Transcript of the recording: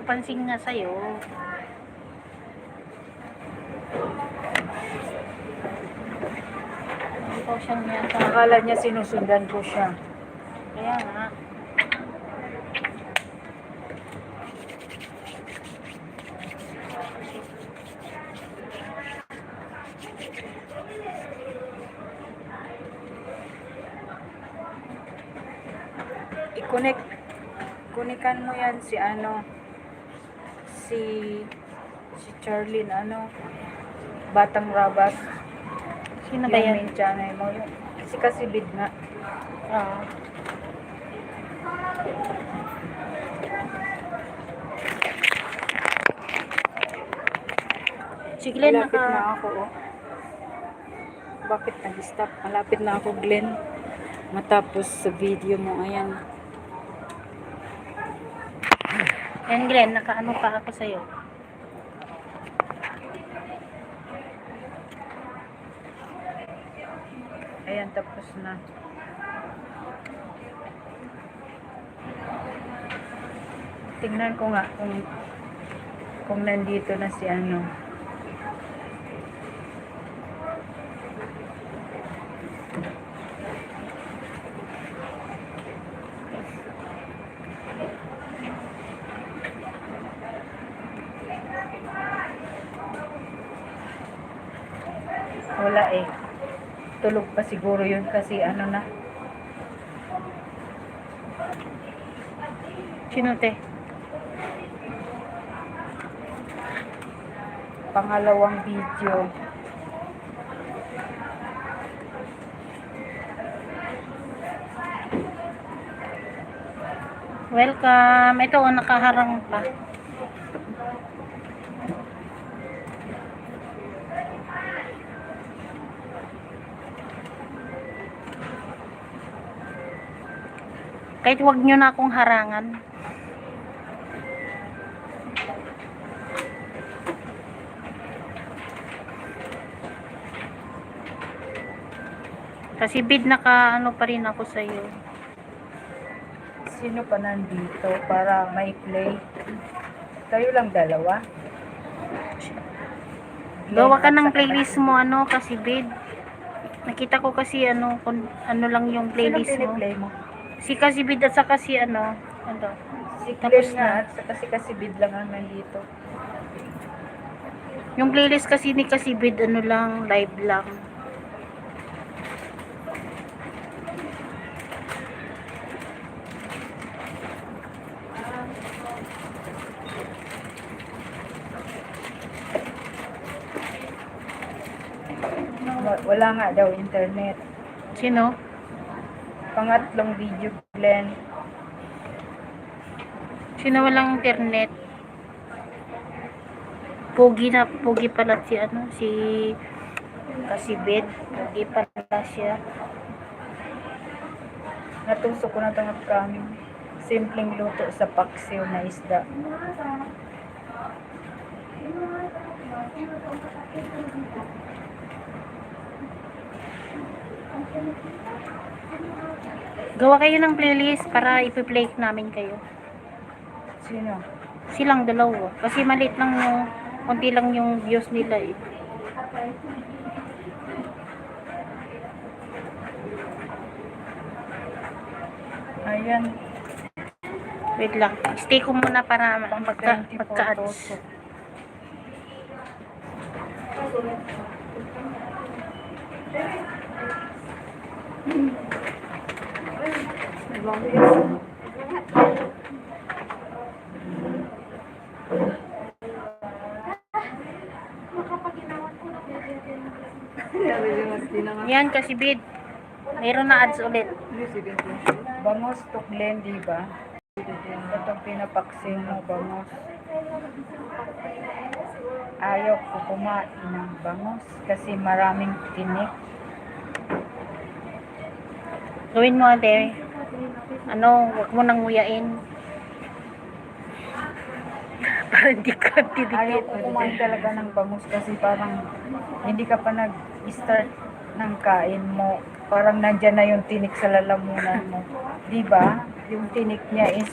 nagpapansin nga sa'yo. Hindi ko siyang yata. Akala niya sinusundan ko siya. Kaya nga. Kunikan mo yan si si Charlene, Batang Rabat. Sino ba yan? Yung channel mo. Si Kasibid nga. Oo. Si Glenn Malapit na ako, oh. Bakit nag-stop? Malapit na ako, Glenn. Matapos sa video mo, ayan. Yan Glenn, nakaano pa ako sa'yo. Ayan, tapos na. Tingnan ko nga kung nandito na si Wala eh. Tulog pa siguro yun kasi na. Sino te? Pangalawang video. Welcome. Ito nakaharang pa. Kahit wag nyo na akong harangan. Kasi bid naka pa rin ako sa iyo. Sino pa nandito para may play? Kayo lang dalawa? Gawa ka ng playlist mo kasi bid. Nakita ko kasi kung lang yung playlist mo. Play mo? Si Kasibid at saka si Si tapos Glenn nga at saka si Kasibid lang ang nandito. yung playlist kasi ni Kasibid lang, live lang. Wala nga daw internet. Sino? Pangatlong video, Glenn. Sino walang internet? Pogi pala si Kasibid. Pogi pala siya. Natusok ko na itong kami. Simpleng luto sa paksiw na isda. Gawa kayo ng playlist para ipi-play namin kayo. Sino? Silang dalawa. Kasi maliit lang konti lang yung views nila eh. Ayan. Wait lang. Stay ko muna para pagka-ads. Yan kasi bid. Meron na ads ulit. Bangos to Glenn, diba? Itong pinapaksiw mo, bangos. Ayaw ko kumain ng bangos kasi maraming tinik. Gawin mo ate. Wag mo nang nguyain. Para hindi ka tinikit. Ayaw ko kumain talaga ng bangus kasi parang hindi ka pa nag-start ng kain mo. Parang nandyan na yung tinik sa lalamunan mo. Diba? Yung tinik niya is